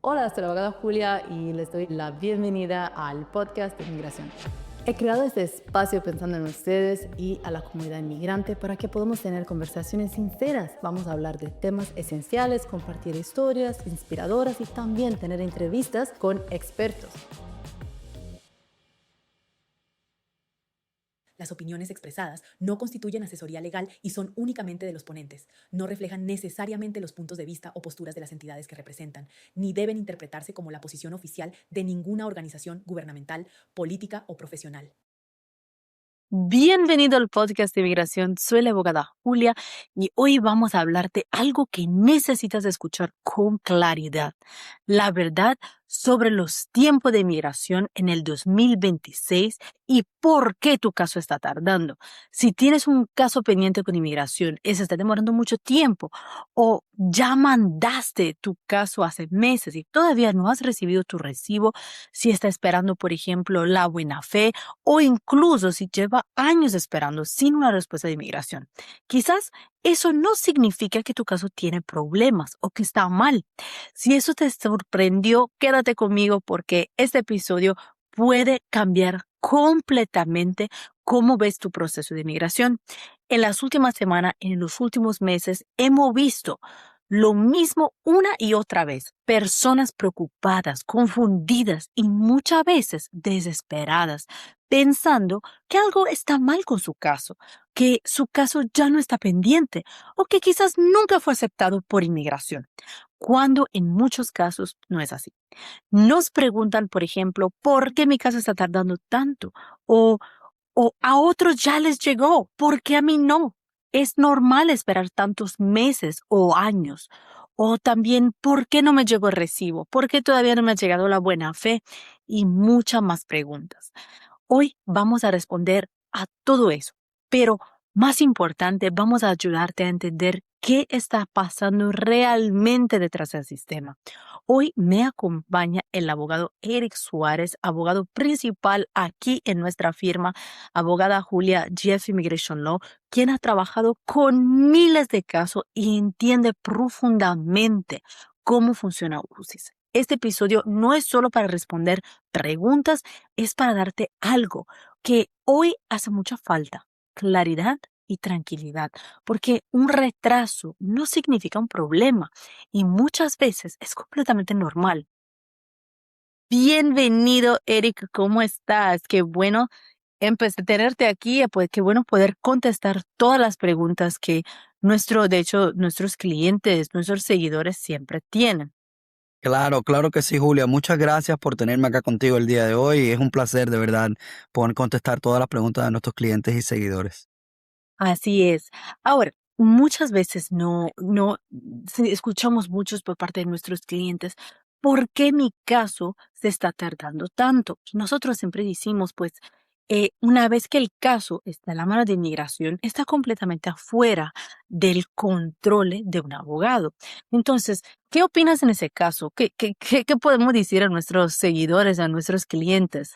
Hola, soy la abogada Julia y les doy la bienvenida al podcast de inmigración. He creado este espacio pensando en ustedes y a la comunidad inmigrante para que podamos tener conversaciones sinceras. Vamos a hablar de temas esenciales, compartir historias inspiradoras y también tener entrevistas con expertos. Las opiniones expresadas no constituyen asesoría legal y son únicamente de los ponentes. No reflejan necesariamente los puntos de vista o posturas de las entidades que representan, ni deben interpretarse como la posición oficial de ninguna organización gubernamental, política o profesional. Bienvenido al podcast de inmigración. Soy la abogada Julia y hoy vamos a hablar de algo que necesitas escuchar con claridad. La verdad sobre los tiempos de inmigración en el 2026 y por qué tu caso está tardando. Si tienes un caso pendiente con inmigración y se está demorando mucho tiempo o ya mandaste tu caso hace meses y todavía no has recibido tu recibo, si está esperando, por ejemplo, la buena fe o incluso si lleva años esperando sin una respuesta de inmigración. Quizás eso no significa que tu caso tiene problemas o que está mal. Si eso te sorprendió, quédate conmigo porque este episodio puede cambiar completamente cómo ves tu proceso de inmigración. En las últimas semanas, en los últimos meses, hemos visto lo mismo una y otra vez. Personas preocupadas, confundidas y muchas veces desesperadas, pensando que algo está mal con su caso, que su caso ya no está pendiente o que quizás nunca fue aceptado por inmigración, cuando en muchos casos no es así. Nos preguntan, por ejemplo, ¿por qué mi caso está tardando tanto? O a otros ya les llegó, ¿por qué a mí no? Es normal esperar tantos meses o años. O también, ¿por qué no me llegó el recibo? ¿Por qué todavía no me ha llegado la buena fe? Y muchas más preguntas. Hoy vamos a responder a todo eso, pero más importante, vamos a ayudarte a entender qué está pasando realmente detrás del sistema. Hoy me acompaña el abogado Eric Suárez, abogado principal aquí en nuestra firma, abogada Julia Jeff Immigration Law, quien ha trabajado con miles de casos y entiende profundamente cómo funciona UCIS. Este episodio no es solo para responder preguntas, es para darte algo que hoy hace mucha falta: claridad y tranquilidad, porque un retraso no significa un problema y muchas veces es completamente normal. Bienvenido, Eric, ¿cómo estás? Qué bueno tenerte aquí, pues qué bueno poder contestar todas las preguntas que nuestros clientes, nuestros seguidores siempre tienen. Claro que sí, Julia. Muchas gracias por tenerme acá contigo el día de hoy. Es un placer, de verdad, poder contestar todas las preguntas de nuestros clientes y seguidores. Así es. Ahora, muchas veces escuchamos muchos por parte de nuestros clientes, ¿por qué mi caso se está tardando tanto? Nosotros siempre decimos, pues, una vez que el caso está en la mano de inmigración, está completamente afuera del control de un abogado. Entonces, ¿qué opinas en ese caso? ¿Qué podemos decir a nuestros seguidores, a nuestros clientes?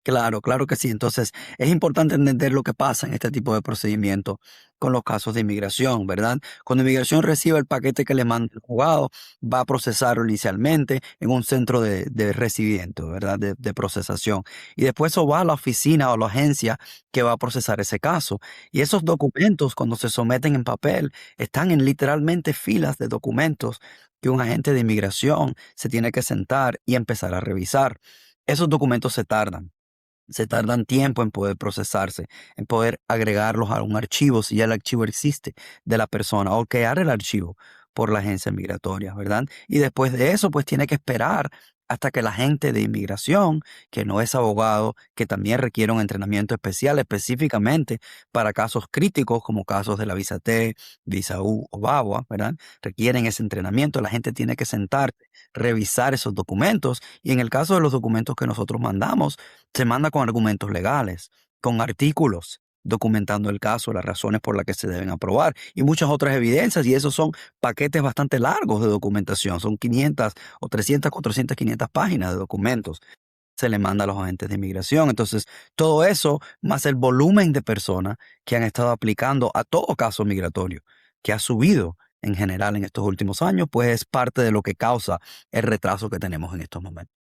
Claro que sí. Entonces, es importante entender lo que pasa en este tipo de procedimiento con los casos de inmigración, ¿verdad? Cuando inmigración recibe el paquete que le manda el juzgado, va a procesarlo inicialmente en un centro de recibimiento, ¿verdad? De procesación. Y después eso va a la oficina o a la agencia que va a procesar ese caso. Y esos documentos, cuando se someten en papel, están en literalmente filas de documentos que un agente de inmigración se tiene que sentar y empezar a revisar. Esos documentos se tardan tiempo en poder procesarse, en poder agregarlos a un archivo, si ya el archivo existe, de la persona, o crear el archivo por la agencia migratoria, ¿verdad? Y después de eso, pues tiene que esperar hasta que el agente de inmigración, que no es abogado, que también requiere un entrenamiento especial específicamente para casos críticos como casos de la visa T, visa U o VAWA, ¿verdad? Requieren ese entrenamiento. La gente tiene que sentarse, revisar esos documentos, y en el caso de los documentos que nosotros mandamos, se manda con argumentos legales, con artículos documentando el caso, las razones por las que se deben aprobar y muchas otras evidencias, y esos son paquetes bastante largos de documentación, son 500 o 300, 400, 500 páginas de documentos. Se le manda a los agentes de inmigración. Entonces, todo eso, más el volumen de personas que han estado aplicando a todo caso migratorio, que ha subido en general en estos últimos años, pues es parte de lo que causa el retraso que tenemos en estos momentos.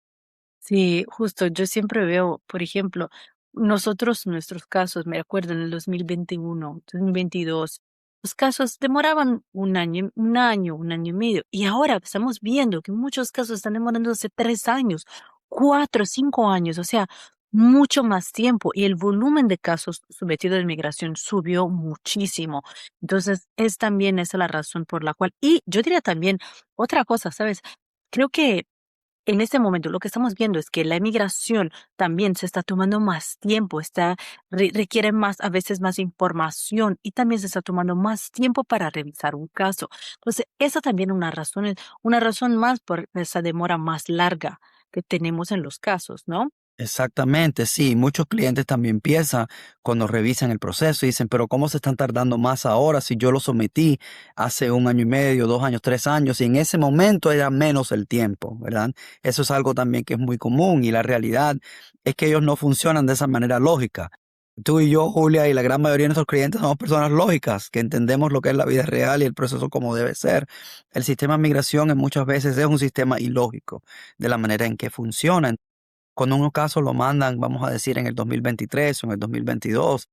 Sí, justo, yo siempre veo, por ejemplo, nosotros, nuestros casos, me acuerdo en el 2021, 2022, los casos demoraban un año y medio, y ahora estamos viendo que muchos casos están demorándose 3 años, 4, 5 años, o sea, mucho más tiempo, y el volumen de casos sometidos a inmigración subió muchísimo. Entonces, es también esa la razón por la cual, y yo diría también otra cosa, ¿sabes? Creo que en este momento lo que estamos viendo es que la emigración también se está tomando más tiempo, requiere más, a veces más información y también se está tomando más tiempo para revisar un caso. Entonces, esa también es una razón más por esa demora más larga que tenemos en los casos, ¿no? Exactamente, sí. Muchos clientes también piensan cuando revisan el proceso y dicen, pero ¿cómo se están tardando más ahora si yo lo sometí hace un año y medio, 2 años, 3 años y en ese momento era menos el tiempo, ¿verdad? Eso es algo también que es muy común y la realidad es que ellos no funcionan de esa manera lógica. Tú y yo, Julia, y la gran mayoría de nuestros clientes somos personas lógicas, que entendemos lo que es la vida real y el proceso como debe ser. El sistema de migración en muchas veces es un sistema ilógico de la manera en que funciona. Cuando unos casos lo mandan, vamos a decir, en el 2023 o en el 2022,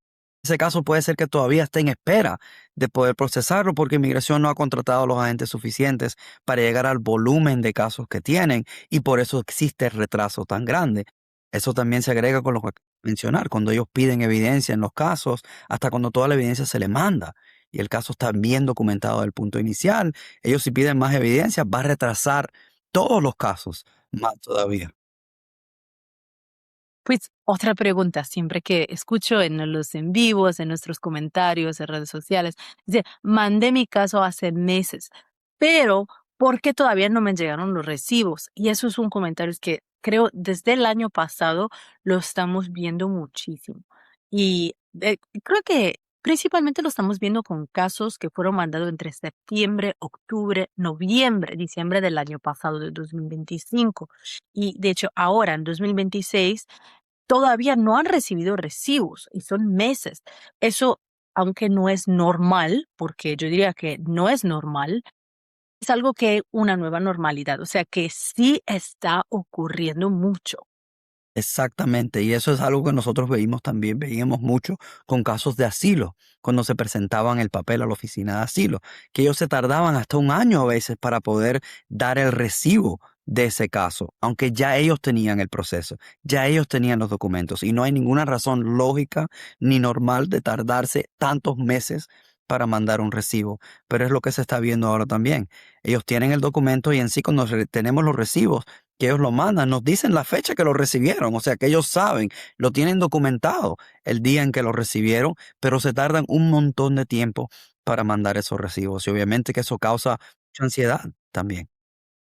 ese caso puede ser que todavía esté en espera de poder procesarlo porque inmigración no ha contratado a los agentes suficientes para llegar al volumen de casos que tienen y por eso existe el retraso tan grande. Eso también se agrega con lo que acabo de mencionar, cuando ellos piden evidencia en los casos, hasta cuando toda la evidencia se le manda y el caso está bien documentado del punto inicial, ellos si piden más evidencia va a retrasar todos los casos más todavía. Pues otra pregunta, siempre que escucho en los en vivos, en nuestros comentarios, en redes sociales, dice, mandé mi caso hace meses, pero ¿por qué todavía no me llegaron los recibos? Y eso es un comentario que creo desde el año pasado lo estamos viendo muchísimo. Y creo que principalmente lo estamos viendo con casos que fueron mandados entre septiembre, octubre, noviembre, diciembre del año pasado, de 2025. Y de hecho, ahora en 2026 todavía no han recibido recibos y son meses. Eso, aunque no es normal, porque yo diría que no es normal, es algo que una nueva normalidad, o sea que sí está ocurriendo mucho. Exactamente, y eso es algo que nosotros veíamos mucho con casos de asilo, cuando se presentaban el papel a la oficina de asilo, que ellos se tardaban hasta un año a veces para poder dar el recibo de ese caso, aunque ya ellos tenían el proceso, ya ellos tenían los documentos, y no hay ninguna razón lógica ni normal de tardarse tantos meses para mandar un recibo, pero es lo que se está viendo ahora también. Ellos tienen el documento y en sí cuando tenemos los recibos, que ellos lo mandan, nos dicen la fecha que lo recibieron, o sea que ellos saben, lo tienen documentado el día en que lo recibieron, pero se tardan un montón de tiempo para mandar esos recibos y obviamente que eso causa mucha ansiedad también.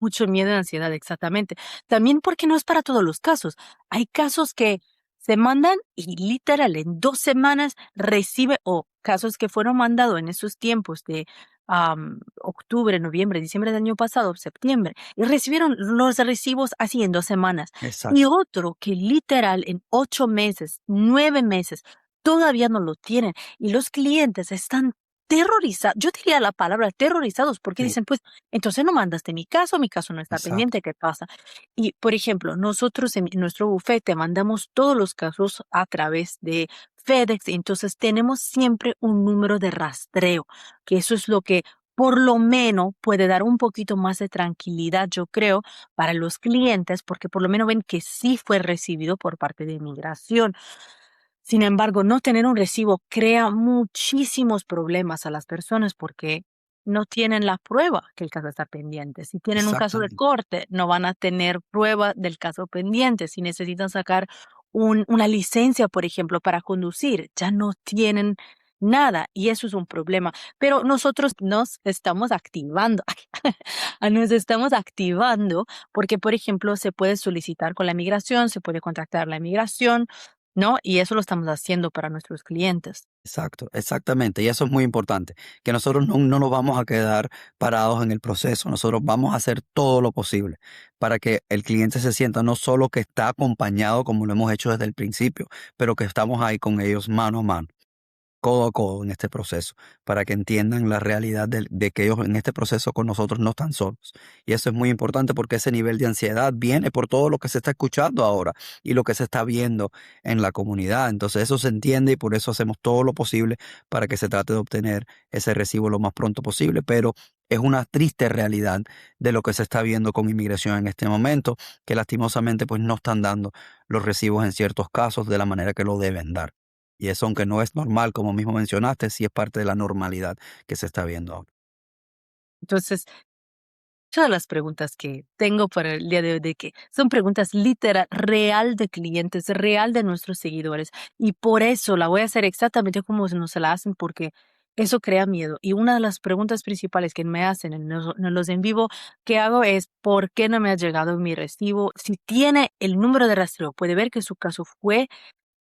Mucho miedo y ansiedad, exactamente. También porque no es para todos los casos. Hay casos que se mandan y literal en 2 semanas recibe, o casos que fueron mandados en esos tiempos de octubre, noviembre, diciembre del año pasado, septiembre, y recibieron los recibos así en 2 semanas. Y Exacto, otro que literal en 8 meses, 9 meses, todavía no lo tienen. Y los clientes están terrorizados, yo diría la palabra terrorizados, porque sí, dicen, pues, entonces no mandaste mi caso no está exacto, pendiente, ¿qué pasa? Y, por ejemplo, nosotros en nuestro bufete mandamos todos los casos a través de FedEx, entonces tenemos siempre un número de rastreo, que eso es lo que por lo menos puede dar un poquito más de tranquilidad, yo creo, para los clientes, porque por lo menos ven que sí fue recibido por parte de inmigración. Sin embargo, no tener un recibo crea muchísimos problemas a las personas porque no tienen la prueba que el caso está pendiente. Si tienen un caso de exactamente. corte, no van a tener prueba del caso pendiente. Si necesitan sacar una licencia, por ejemplo, para conducir, ya no tienen nada y eso es un problema. Pero nosotros nos estamos activando, nos estamos activando porque, por ejemplo, se puede solicitar con la migración, se puede contactar la migración, ¿no? Y eso lo estamos haciendo para nuestros clientes. Exacto, exactamente. Y eso es muy importante, que nosotros no nos vamos a quedar parados en el proceso. Nosotros vamos a hacer todo lo posible para que el cliente se sienta no solo que está acompañado como lo hemos hecho desde el principio, pero que estamos ahí con ellos mano a mano. codo a codo en este proceso, para que entiendan la realidad de que ellos en este proceso con nosotros no están solos. Y eso es muy importante porque ese nivel de ansiedad viene por todo lo que se está escuchando ahora y lo que se está viendo en la comunidad. Entonces eso se entiende y por eso hacemos todo lo posible para que se trate de obtener ese recibo lo más pronto posible, pero es una triste realidad de lo que se está viendo con inmigración en este momento, que lastimosamente pues no están dando los recibos en ciertos casos de la manera que lo deben dar. Y eso, aunque no es normal, como mismo mencionaste, sí es parte de la normalidad que se está viendo ahora. Entonces, muchas de las preguntas que tengo para el día de hoy, de que son preguntas literal, real de clientes, real de nuestros seguidores. Y por eso la voy a hacer exactamente como nos la hacen, porque eso crea miedo. Y una de las preguntas principales que me hacen en los en vivo que hago es, ¿por qué no me ha llegado mi recibo? Si tiene el número de rastreo, puede ver que su caso fue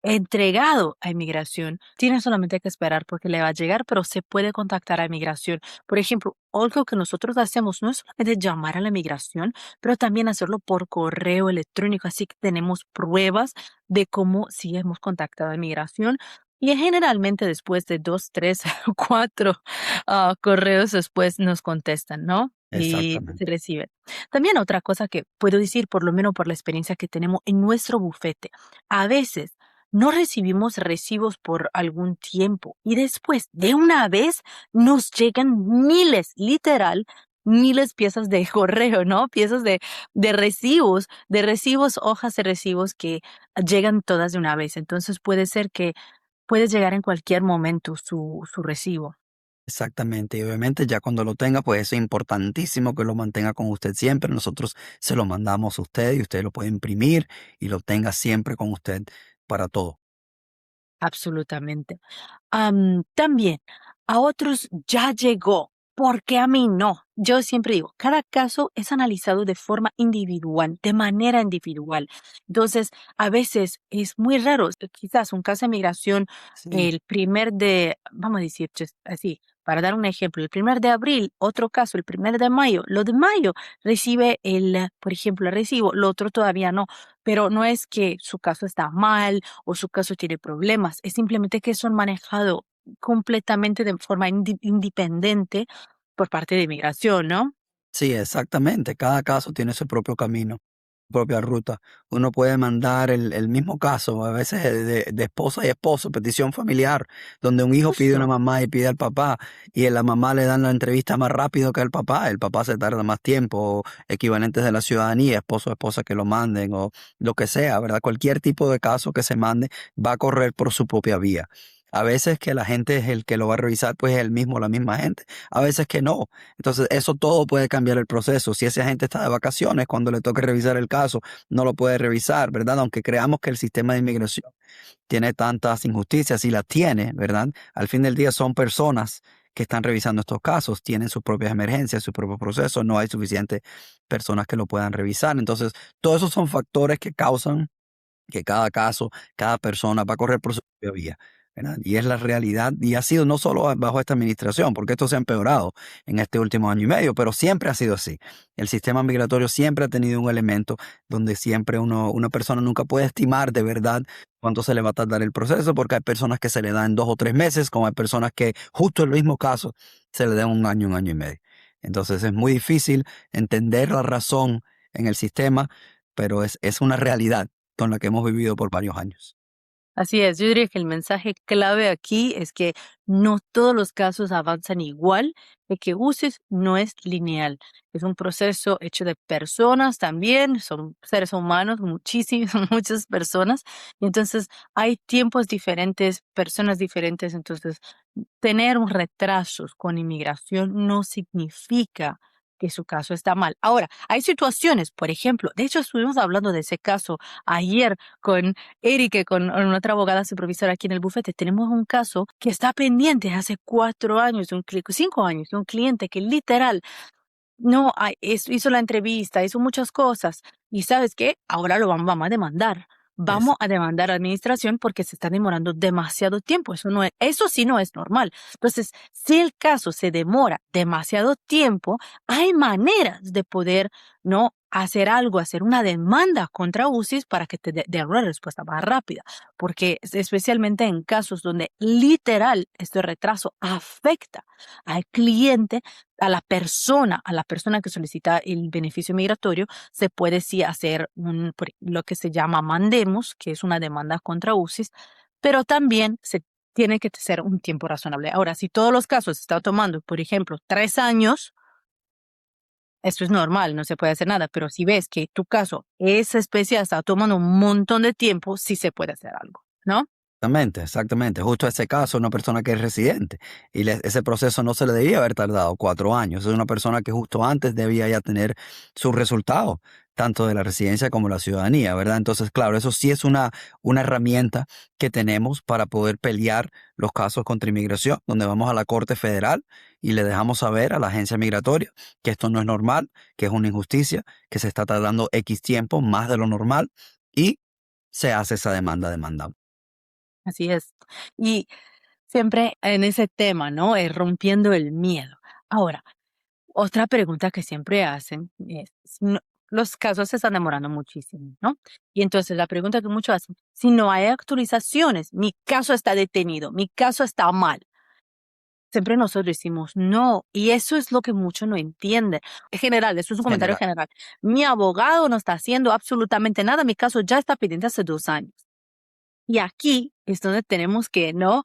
entregado a inmigración. Tiene solamente que esperar porque le va a llegar, pero se puede contactar a inmigración. Por ejemplo, algo que nosotros hacemos no es solamente llamar a la inmigración, pero también hacerlo por correo electrónico. Así que tenemos pruebas de cómo sí hemos contactado a inmigración. Y generalmente después de 2, 3, 4 correos después nos contestan, ¿no? Y se Exactamente. reciben. También otra cosa que puedo decir, por lo menos por la experiencia que tenemos en nuestro bufete, a veces no recibimos recibos por algún tiempo y después de una vez nos llegan miles, literal, miles piezas de correo, ¿no? Piezas de recibos, hojas de recibos que llegan todas de una vez. Entonces puede ser que puede llegar en cualquier momento su recibo. Exactamente. Y obviamente ya cuando lo tenga, pues eso es importantísimo que lo mantenga con usted siempre. Nosotros se lo mandamos a usted y usted lo puede imprimir y lo tenga siempre con usted para todo. Absolutamente. También, a otros ya llegó, porque a mí no. Yo siempre digo, cada caso es analizado de forma individual, de manera individual. Entonces, a veces es muy raro, quizás un caso de migración, Sí. el primer de, vamos a decir así, para dar un ejemplo, el primer de abril, otro caso, el primer de mayo, lo de mayo recibe por ejemplo, el recibo, lo otro todavía no, pero no es que su caso está mal o su caso tiene problemas, es simplemente que son manejados completamente de forma independiente por parte de inmigración, ¿no? Sí, exactamente. Cada caso tiene su propio camino, propia ruta. Uno puede mandar el mismo caso, a veces de esposa y esposo, petición familiar, donde un hijo pide a una Justo. mamá y pide al papá, y a la mamá le dan la entrevista más rápido que al papá. El papá se tarda más tiempo, o equivalentes de la ciudadanía, esposo o esposa que lo manden, o lo que sea, ¿verdad? Cualquier tipo de caso que se mande va a correr por su propia vía. A veces que la gente es el que lo va a revisar, pues es el mismo, la misma gente. A veces que no. Entonces, eso todo puede cambiar el proceso. Si ese agente está de vacaciones, cuando le toque revisar el caso, no lo puede revisar, ¿verdad? Aunque creamos que el sistema de inmigración tiene tantas injusticias y las tiene, ¿verdad? Al fin del día son personas que están revisando estos casos, tienen sus propias emergencias, su propio proceso, no hay suficientes personas que lo puedan revisar. Entonces, todos esos son factores que causan que cada caso, cada persona va a correr por su propia vía, ¿verdad? Y es la realidad, y ha sido no solo bajo esta administración, porque esto se ha empeorado en este último año y medio, pero siempre ha sido así. El sistema migratorio siempre ha tenido un elemento donde siempre una persona nunca puede estimar de verdad cuánto se le va a tardar el proceso, porque hay personas que se le dan 2 o 3 meses, como hay personas que justo en el mismo caso se le da un año y medio. Entonces es muy difícil entender la razón en el sistema, pero es una realidad con la que hemos vivido por varios años. Así es, yo diría que el mensaje clave aquí es que no todos los casos avanzan igual, el que uses no es lineal, es un proceso hecho de personas también, son seres humanos, muchísimas, muchas personas, y entonces hay tiempos diferentes, personas diferentes, entonces tener un retraso con inmigración no significa que su caso está mal. Ahora, hay situaciones, por ejemplo, de hecho estuvimos hablando de ese caso ayer con Erika, con otra abogada supervisora aquí en el bufete. Tenemos un caso que está pendiente hace 4 años, 5 años, de un cliente que literal no hizo la entrevista, hizo muchas cosas. ¿Y sabes qué? Ahora lo vamos a demandar. Es Vamos a demandar a la administración porque se está demorando demasiado tiempo. Eso sí no es normal. Entonces, si el caso se demora demasiado tiempo, hay maneras de poder, ¿no? hacer algo, hacer una demanda contra UCIS para que te dé una respuesta más rápida, porque especialmente en casos donde literal este retraso afecta al cliente, a la persona que solicita el beneficio migratorio, se puede sí hacer lo que se llama mandemos, que es una demanda contra UCIS, pero también se tiene que ser un tiempo razonable. Ahora, si todos los casos se están tomando, por ejemplo, 3 años, eso es normal, no se puede hacer nada, pero si ves que tu caso es especial, está tomando un montón de tiempo, sí se puede hacer algo, ¿no? Exactamente. Justo ese caso, una persona que es residente y ese proceso no se le debía haber tardado 4 años. Es una persona que justo antes debía ya tener sus resultados, tanto de la residencia como la ciudadanía, ¿verdad? Entonces, claro, eso sí es una herramienta que tenemos para poder pelear los casos contra inmigración, donde vamos a la Corte Federal y le dejamos saber a la agencia migratoria que esto no es normal, que es una injusticia, que se está tardando X tiempo más de lo normal y se hace esa demanda. Así es. Y siempre en ese tema, ¿no? Rompiendo el miedo. Ahora, otra pregunta que siempre hacen es, los casos se están demorando muchísimo, ¿no? Y entonces la pregunta que muchos hacen, si no hay actualizaciones, mi caso está detenido, mi caso está mal. Siempre nosotros decimos no, y eso es lo que muchos no entienden. En general, eso es un comentario general. Mi abogado no está haciendo absolutamente nada, mi caso ya está pendiente hace 2 años. Y aquí es donde tenemos que, ¿no?,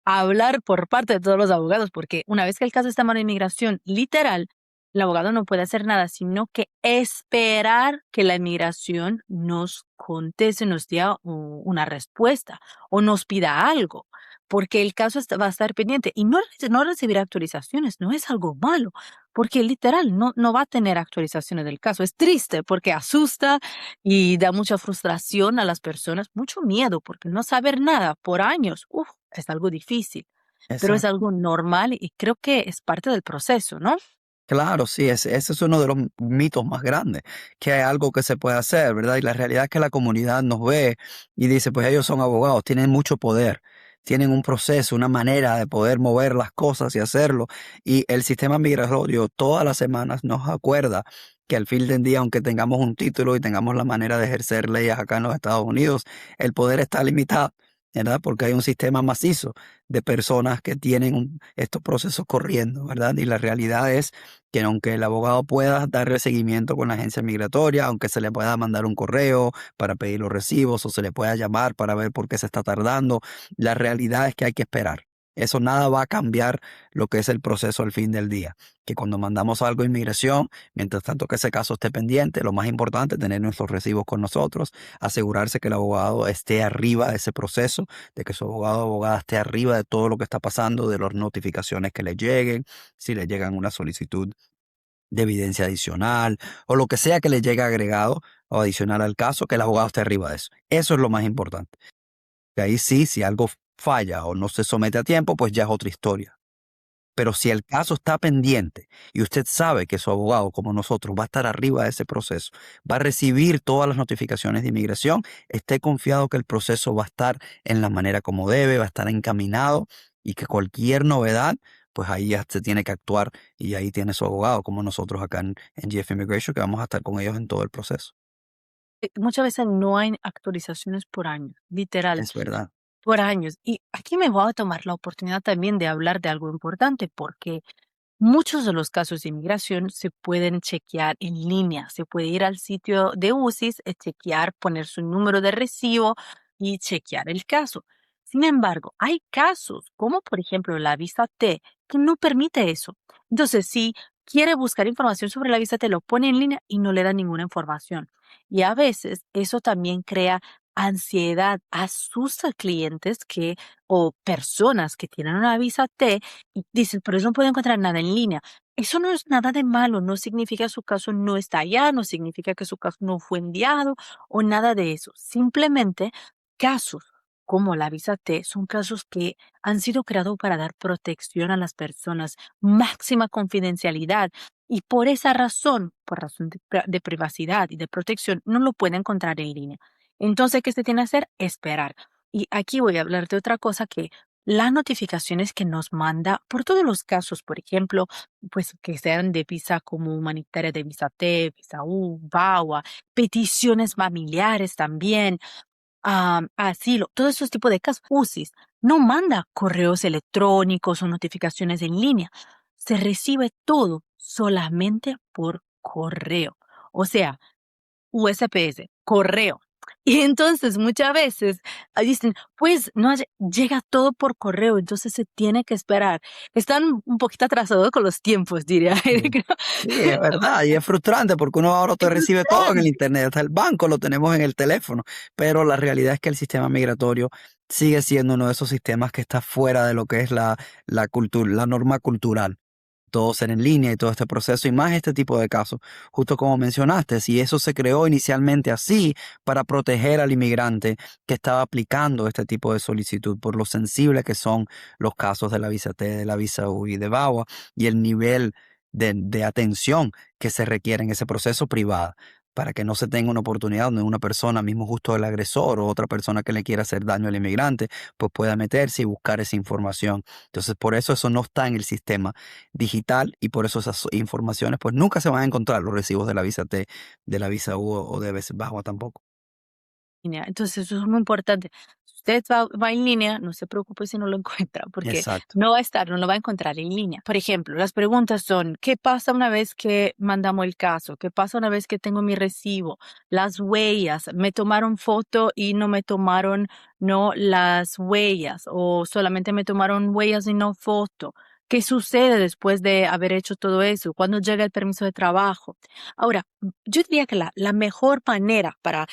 hablar por parte de todos los abogados, porque una vez que el caso está en mano de inmigración, literal, el abogado no puede hacer nada, sino que esperar que la inmigración nos conteste, nos dé una respuesta o nos pida algo, porque el caso va a estar pendiente y no recibir actualizaciones no es algo malo, porque literal no va a tener actualizaciones del caso. Es triste porque asusta y da mucha frustración a las personas, mucho miedo, porque no saber nada por años, es algo difícil, pero es Exacto. algo normal y creo que es parte del proceso, ¿no? Claro, sí, ese es uno de los mitos más grandes, que hay algo que se puede hacer, ¿verdad? Y la realidad es que la comunidad nos ve y dice, pues ellos son abogados, tienen mucho poder, tienen un proceso, una manera de poder mover las cosas y hacerlo. Y el sistema migratorio todas las semanas nos acuerda que al fin del día, aunque tengamos un título y tengamos la manera de ejercer leyes acá en los Estados Unidos, el poder está limitado, ¿verdad? Porque hay un sistema macizo de personas que tienen estos procesos corriendo, ¿verdad? Y la realidad es que aunque el abogado pueda darle seguimiento con la agencia migratoria, aunque se le pueda mandar un correo para pedir los recibos o se le pueda llamar para ver por qué se está tardando, la realidad es que hay que esperar. Eso nada va a cambiar lo que es el proceso al fin del día. Que cuando mandamos algo a inmigración, mientras tanto que ese caso esté pendiente, lo más importante es tener nuestros recibos con nosotros, asegurarse que el abogado esté arriba de ese proceso, de que su abogado o abogada esté arriba de todo lo que está pasando, de las notificaciones que le lleguen, si le llegan una solicitud de evidencia adicional o lo que sea que le llegue agregado o adicional al caso, que el abogado esté arriba de eso. Eso es lo más importante. Y ahí sí, si algo falla o no se somete a tiempo, pues ya es otra historia. Pero si el caso está pendiente y usted sabe que su abogado, como nosotros, va a estar arriba de ese proceso, va a recibir todas las notificaciones de inmigración, esté confiado que el proceso va a estar en la manera como debe, va a estar encaminado y que cualquier novedad, pues ahí ya se tiene que actuar y ahí tiene su abogado, como nosotros acá en GF Immigration, que vamos a estar con ellos en todo el proceso. Muchas veces no hay actualizaciones por año, literal, Es verdad. por años. Y aquí me voy a tomar la oportunidad también de hablar de algo importante, porque muchos de los casos de inmigración se pueden chequear en línea. Se puede ir al sitio de UCIS, chequear, poner su número de recibo y chequear el caso. Sin embargo, hay casos, como por ejemplo la visa T, que no permite eso. Entonces, si quiere buscar información sobre la visa T, lo pone en línea y no le da ninguna información. Y a veces eso también crea ansiedad, asusta a clientes o personas que tienen una visa T y dicen, pero yo no puedo encontrar nada en línea. Eso no es nada de malo, no significa que su caso no está allá, no significa que su caso no fue enviado o nada de eso. Simplemente casos como la visa T son casos que han sido creados para dar protección a las personas, máxima confidencialidad. Y por esa razón, por razón de privacidad y de protección, no lo puede encontrar en línea. Entonces, ¿qué se tiene que hacer? Esperar. Y aquí voy a hablar de otra cosa que las notificaciones que nos manda por todos los casos, por ejemplo, pues que sean de visa como humanitaria, de visa T, visa U, VAWA, peticiones familiares también, asilo, todos esos tipos de casos. UCIS no manda correos electrónicos o notificaciones en línea. Se recibe todo solamente por correo. O sea, USPS, correo. Y entonces muchas veces dicen, pues no llega todo por correo, entonces se tiene que esperar. Están un poquito atrasados con los tiempos, diría Sí. Eric. Sí, es verdad, y es frustrante porque uno ahora te Es recibe todo en el frustrante. internet, hasta el banco lo tenemos en el teléfono, pero la realidad es que el sistema migratorio sigue siendo uno de esos sistemas que está fuera de lo que es la cultura, la norma cultural. Todo ser en línea y todo este proceso y más este tipo de casos, justo como mencionaste, si eso se creó inicialmente así para proteger al inmigrante que estaba aplicando este tipo de solicitud por lo sensible que son los casos de la visa T, de la visa U y de VAWA y el nivel de atención que se requiere en ese proceso privado para que no se tenga una oportunidad donde una persona, mismo justo el agresor o otra persona que le quiera hacer daño al inmigrante, pues pueda meterse y buscar esa información. Entonces, por eso no está en el sistema digital y por eso esas informaciones pues nunca se van a encontrar los recibos de la visa T, de la visa U o de visa BAWA tampoco. Línea. Entonces, eso es muy importante. Si usted va en línea, no se preocupe si no lo encuentra, porque Exacto. no va a estar, no lo va a encontrar en línea. Por ejemplo, las preguntas son, ¿qué pasa una vez que mandamos el caso? ¿Qué pasa una vez que tengo mi recibo? Las huellas, ¿me tomaron foto y no me tomaron no las huellas? ¿O solamente me tomaron huellas y no foto? ¿Qué sucede después de haber hecho todo eso? ¿Cuándo llega el permiso de trabajo? Ahora, yo diría que la mejor manera para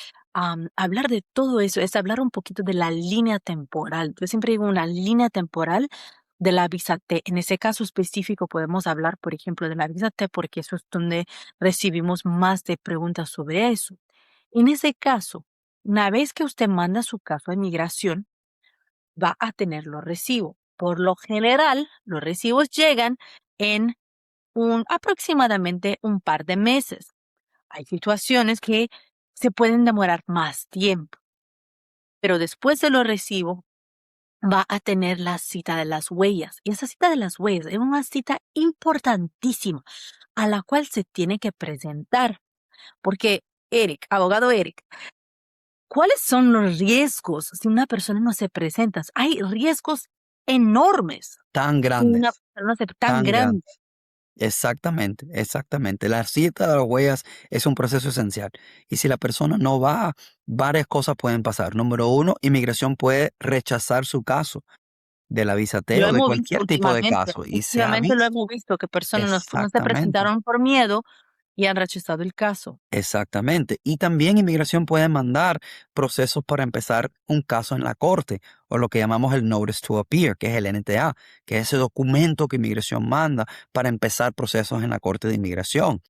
hablar de todo eso es hablar un poquito de la línea temporal. Yo siempre digo una línea temporal de la visa T. En ese caso específico podemos hablar, por ejemplo, de la visa T porque eso es donde recibimos más de preguntas sobre eso. En ese caso, una vez que usted manda su caso a inmigración, va a tener los recibos. Por lo general, los recibos llegan en aproximadamente un par de meses. Hay situaciones que se pueden demorar más tiempo, pero después de lo recibo, va a tener la cita de las huellas. Y esa cita de las huellas es una cita importantísima a la cual se tiene que presentar. Porque, Eric, abogado Eric, ¿cuáles son los riesgos si una persona no se presenta? Hay riesgos enormes Tan si una grandes, persona no se tan tan grande. grandes. Exactamente, exactamente. La cita de las huellas es un proceso esencial. Y si la persona no va, varias cosas pueden pasar. Número uno, inmigración puede rechazar su caso de la visa T Lo o de hemos visto cualquier tipo de últimamente. caso. Y se ha Últimamente lo visto. hemos visto que personas no se Exactamente. presentaron por miedo y han rechazado el caso. Exactamente. Y también inmigración puede mandar procesos para empezar un caso en la corte o lo que llamamos el Notice to Appear, que es el NTA, que es ese documento que inmigración manda para empezar procesos en la corte de inmigración.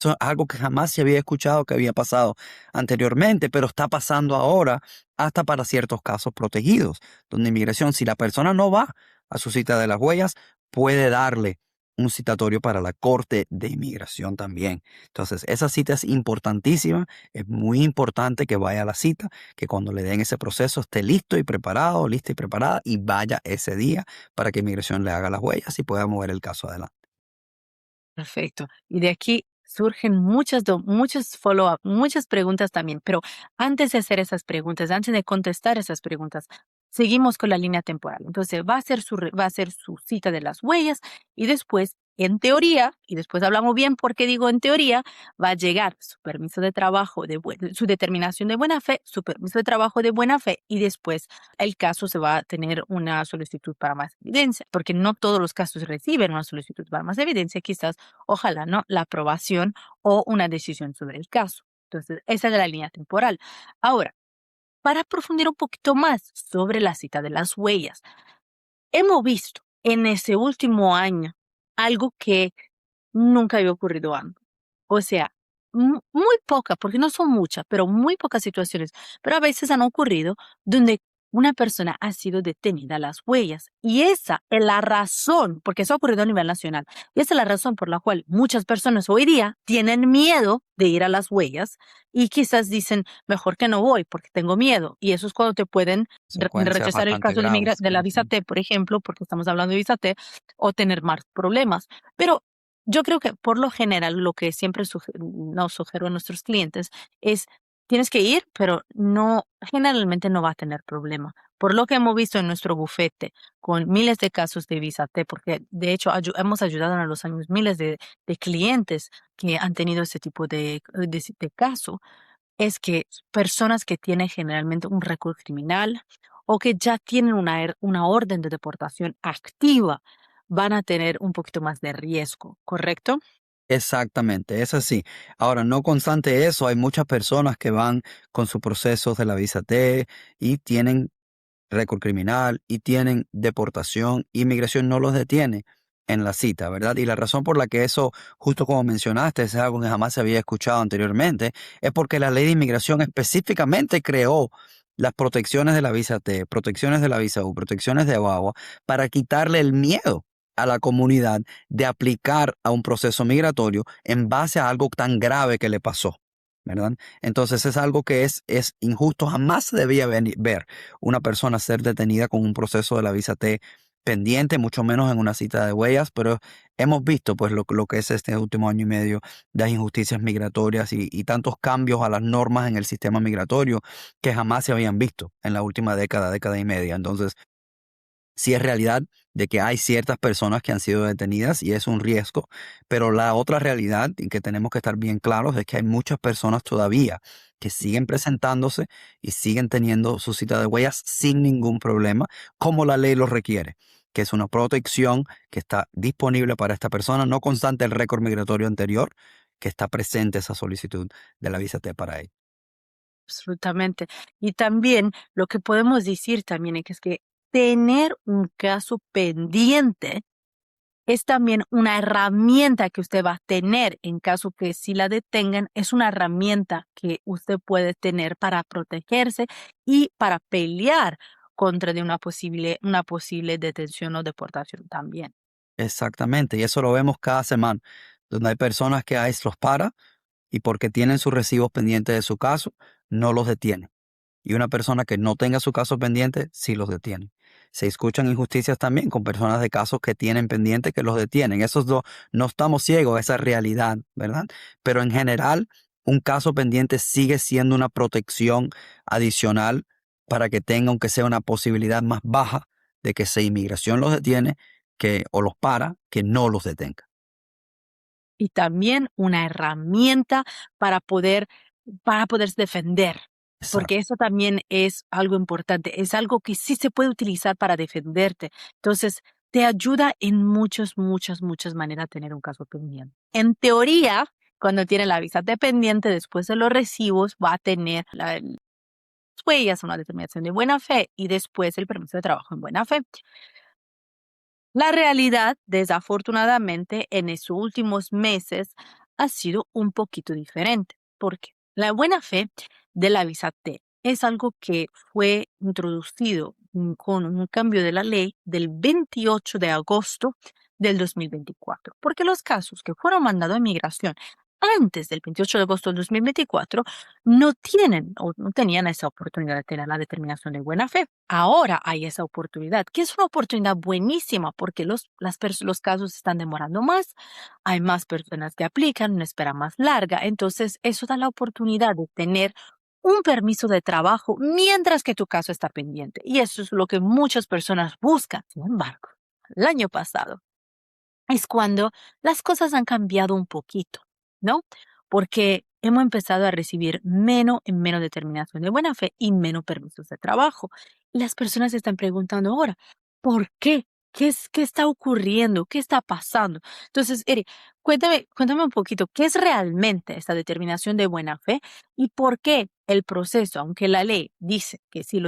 Eso es algo que jamás se había escuchado que había pasado anteriormente, pero está pasando ahora hasta para ciertos casos protegidos, donde inmigración, si la persona no va a su cita de las huellas, puede darle un citatorio para la corte de inmigración también. Entonces, esa cita es importantísima, es muy importante que vaya a la cita, que cuando le den ese proceso esté listo y preparado, lista y preparada, y vaya ese día para que inmigración le haga las huellas y pueda mover el caso adelante. Perfecto. Y de aquí surgen muchos follow-up, muchas preguntas también. Pero antes de hacer esas preguntas, antes de contestar esas preguntas, seguimos con la línea temporal. Entonces, va a ser su cita de las huellas y después, en teoría, y después hablamos bien por qué digo en teoría, va a llegar su permiso de trabajo, su determinación de buena fe, su permiso de trabajo de buena fe y después el caso se va a tener una solicitud para más evidencia, porque no todos los casos reciben una solicitud para más evidencia, quizás, ojalá, ¿no? La aprobación o una decisión sobre el caso. Entonces, esa es la línea temporal. Ahora, para profundizar un poquito más sobre la cita de las huellas, hemos visto en ese último año algo que nunca había ocurrido antes. O sea, muy poca, porque no son muchas, pero muy pocas situaciones, pero a veces han ocurrido donde una persona ha sido detenida a las huellas. Y esa es la razón, porque eso ha ocurrido a nivel nacional, y esa es la razón por la cual muchas personas hoy día tienen miedo de ir a las huellas y quizás dicen, mejor que no voy porque tengo miedo. Y eso es cuando te pueden Consecuencias rechazar el bastante caso graves. de la visa Ujú. T, por ejemplo, porque estamos hablando de visa T, o tener más problemas. Pero yo creo que por lo general lo que siempre nos sugiero a nuestros clientes es tienes que ir, pero no, generalmente no va a tener problema. Por lo que hemos visto en nuestro bufete, con miles de casos de visa T, porque de hecho hemos ayudado en los años miles de clientes que han tenido ese tipo de caso, es que personas que tienen generalmente un récord criminal o que ya tienen una orden de deportación activa van a tener un poquito más de riesgo, ¿correcto? Exactamente, es así. Ahora, no obstante eso, hay muchas personas que van con sus procesos de la visa T y tienen récord criminal y tienen deportación. Inmigración no los detiene en la cita, ¿verdad? Y la razón por la que eso, justo como mencionaste, es algo que jamás se había escuchado anteriormente, es porque la ley de inmigración específicamente creó las protecciones de la visa T, protecciones de la visa U, protecciones de OAWA, para quitarle el miedo a la comunidad de aplicar a un proceso migratorio en base a algo tan grave que le pasó, ¿verdad? Entonces es algo que es injusto, jamás se debía ver una persona ser detenida con un proceso de la visa T pendiente, mucho menos en una cita de huellas, pero hemos visto pues lo que es este último año y medio de las injusticias migratorias y tantos cambios a las normas en el sistema migratorio que jamás se habían visto en la última década, década y media. Entonces, sí es realidad de que hay ciertas personas que han sido detenidas y es un riesgo, pero la otra realidad y que tenemos que estar bien claros es que hay muchas personas todavía que siguen presentándose y siguen teniendo su cita de huellas sin ningún problema, como la ley lo requiere, que es una protección que está disponible para esta persona, no constante el récord migratorio anterior, que está presente esa solicitud de la visa T para él. Absolutamente. Y también lo que podemos decir también es que tener un caso pendiente es también una herramienta que usted va a tener en caso que si la detengan, es una herramienta que usted puede tener para protegerse y para pelear contra de una posible detención o deportación también. Exactamente, y eso lo vemos cada semana, donde hay personas que ICE los para y porque tienen sus recibos pendientes de su caso, no los detienen. Y una persona que no tenga su caso pendiente, sí los detiene. Se escuchan injusticias también con personas de casos que tienen pendiente que los detienen. Esos dos, no estamos ciegos a esa realidad, ¿verdad? Pero en general, un caso pendiente sigue siendo una protección adicional para que tenga, aunque sea una posibilidad más baja de que si inmigración los detiene o los para, que no los detenga. Y también una herramienta para para poderse defender, porque Exacto. eso también es algo importante, es algo que sí se puede utilizar para defenderte. Entonces, te ayuda en muchas maneras a tener un caso pendiente. En teoría, cuando tiene la visa dependiente, después de los recibos, va a tener las huellas, una determinación de buena fe y después el permiso de trabajo en buena fe. La realidad, desafortunadamente, en estos últimos meses ha sido un poquito diferente, porque la buena fe de la visa T es algo que fue introducido con un cambio de la ley del 28 de agosto del 2024, porque los casos que fueron mandados a migración antes del 28 de agosto del 2024 no tienen o no tenían esa oportunidad de tener la determinación de buena fe. Ahora hay esa oportunidad, que es una oportunidad buenísima porque los casos están demorando más, hay más personas que aplican, una espera más larga, entonces eso da la oportunidad de tener un permiso de trabajo mientras que tu caso está pendiente. Y eso es lo que muchas personas buscan. Sin embargo, el año pasado es cuando las cosas han cambiado un poquito, ¿no? Porque hemos empezado a recibir menos determinación de buena fe y menos permisos de trabajo. Y las personas se están preguntando ahora, ¿por qué? ¿Qué está ocurriendo? ¿Qué está pasando? Entonces, Eri, cuéntame un poquito, ¿qué es realmente esta determinación de buena fe y por qué el proceso, aunque la ley dice que si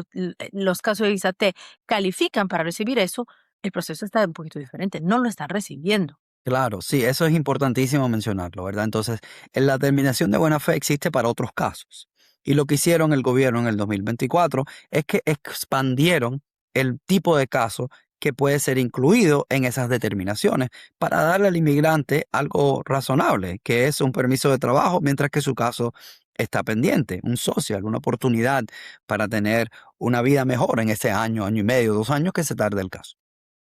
los casos de ISAT califican para recibir eso, el proceso está un poquito diferente, no lo están recibiendo. Claro, sí, eso es importantísimo mencionarlo, ¿verdad? Entonces, la determinación de buena fe existe para otros casos. Y lo que hicieron el gobierno en el 2024 es que expandieron el tipo de caso que puede ser incluido en esas determinaciones para darle al inmigrante algo razonable, que es un permiso de trabajo mientras que su caso está pendiente, un social, una oportunidad para tener una vida mejor en ese año, año y medio, 2 años que se tarde el caso.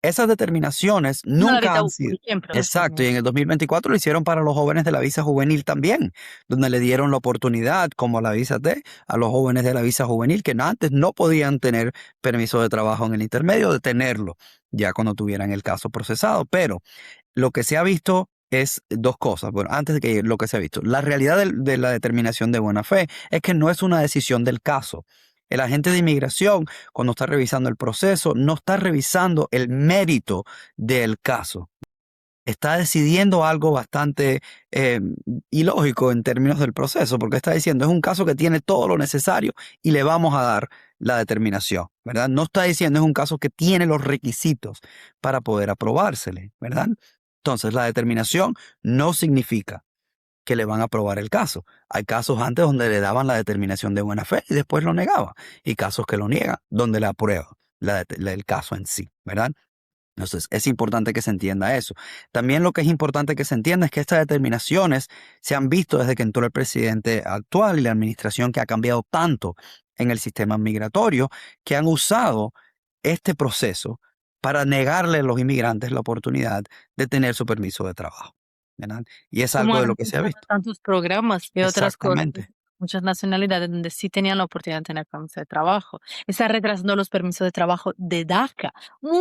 Esas determinaciones nunca Ahorita han un sido. ejemplo, Exacto, y en el 2024 lo hicieron para los jóvenes de la visa juvenil también, donde le dieron la oportunidad, como la visa T, a los jóvenes de la visa juvenil que antes no podían tener permiso de trabajo en el intermedio, de tenerlo ya cuando tuvieran el caso procesado. Pero lo que se ha visto es dos cosas. Bueno, antes de que lo que se ha visto, la realidad de la determinación de buena fe es que no es una decisión del caso. El agente de inmigración, cuando está revisando el proceso, no está revisando el mérito del caso. Está decidiendo algo bastante ilógico en términos del proceso, porque está diciendo es un caso que tiene todo lo necesario y le vamos a dar la determinación, ¿verdad? No está diciendo es un caso que tiene los requisitos para poder aprobársele, ¿verdad? Entonces, la determinación no significa que le van a aprobar el caso. Hay casos antes donde le daban la determinación de buena fe y después lo negaban, y casos que lo niegan, donde le aprueban el caso en sí, ¿verdad? Entonces, es importante que se entienda eso. También lo que es importante que se entienda es que estas determinaciones se han visto desde que entró el presidente actual y la administración, que ha cambiado tanto en el sistema migratorio, que han usado este proceso para negarle a los inmigrantes la oportunidad de tener su permiso de trabajo, ¿verdad? Y es como algo de han lo que se ha empezado visto. tantos programas y otras cosas, Exactamente, muchas nacionalidades donde sí tenían la oportunidad de tener permiso de trabajo. Está retrasando los permisos de trabajo de DACA.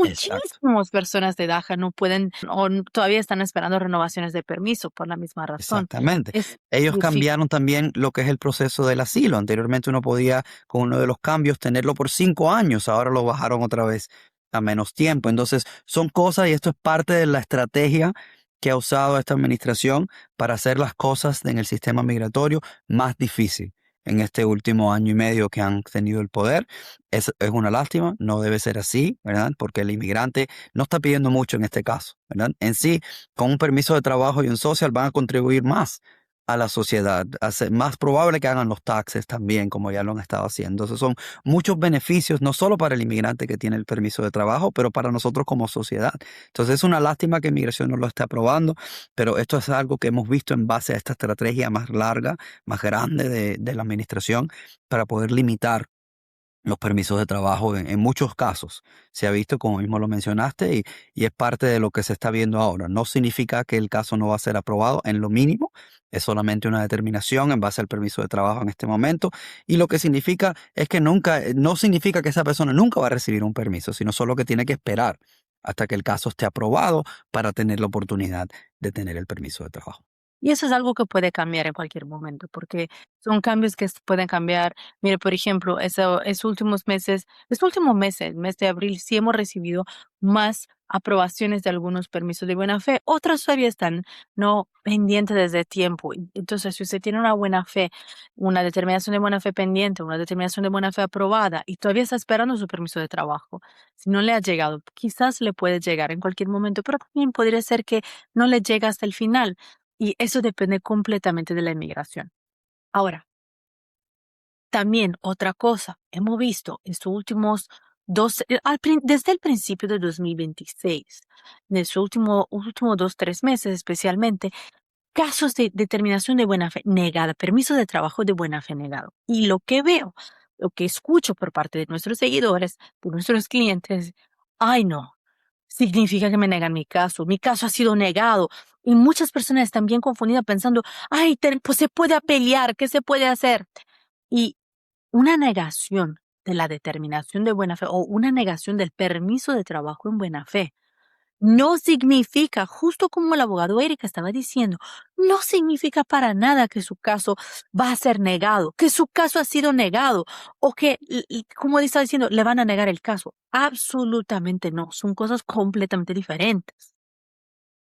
exacto, Muchísimas personas de DACA no pueden o todavía están esperando renovaciones de permiso por la misma razón. exactamente. Es Ellos difícil. cambiaron también lo que es el proceso del asilo. Anteriormente uno podía, con uno de los cambios, tenerlo por 5 años. Ahora lo bajaron otra vez a menos tiempo. Entonces, son cosas, y esto es parte de la estrategia que ha usado esta administración para hacer las cosas en el sistema migratorio más difícil en este último año y medio que han tenido el poder. Es una lástima, no debe ser así, ¿verdad? Porque el inmigrante no está pidiendo mucho en este caso, ¿verdad? En sí, con un permiso de trabajo y un social van a contribuir más a la sociedad, más probable que hagan los taxes también, como ya lo han estado haciendo. Entonces son muchos beneficios, no solo para el inmigrante que tiene el permiso de trabajo, pero para nosotros como sociedad. Entonces es una lástima que Inmigración no lo esté aprobando, pero esto es algo que hemos visto en base a esta estrategia más larga, más grande de la administración, para poder limitar los permisos de trabajo en muchos casos. Se ha visto, como mismo lo mencionaste, y es parte de lo que se está viendo ahora. No significa que el caso no va a ser aprobado en lo mínimo, es solamente una determinación en base al permiso de trabajo en este momento, y lo que significa es que no significa que esa persona nunca va a recibir un permiso, sino solo que tiene que esperar hasta que el caso esté aprobado para tener la oportunidad de tener el permiso de trabajo. Y eso es algo que puede cambiar en cualquier momento, porque son cambios que pueden cambiar. Mire, por ejemplo, esos últimos meses, este último mes, el mes de abril, sí hemos recibido más aprobaciones de algunos permisos de buena fe. Otras todavía están no pendientes desde tiempo. Entonces, si usted tiene una buena fe, una determinación de buena fe pendiente, una determinación de buena fe aprobada y todavía está esperando su permiso de trabajo, si no le ha llegado, quizás le puede llegar en cualquier momento, pero también podría ser que no le llegue hasta el final. Y eso depende completamente de la inmigración. Ahora, también otra cosa, hemos visto estos últimos desde el principio de 2026, en estos últimos 2, 3 meses especialmente, casos de determinación de buena fe negada, permiso de trabajo de buena fe negado. Y lo que veo, lo que escucho por parte de nuestros seguidores, de nuestros clientes, ay no, significa que me negan mi caso ha sido negado. Y muchas personas están bien confundidas pensando, ay, pues se puede apelear, ¿qué se puede hacer? Y una negación de la determinación de buena fe o una negación del permiso de trabajo en buena fe no significa, justo como el abogado Erika estaba diciendo, no significa para nada que su caso va a ser negado, que su caso ha sido negado o que, como estaba diciendo, le van a negar el caso. Absolutamente no, son cosas completamente diferentes.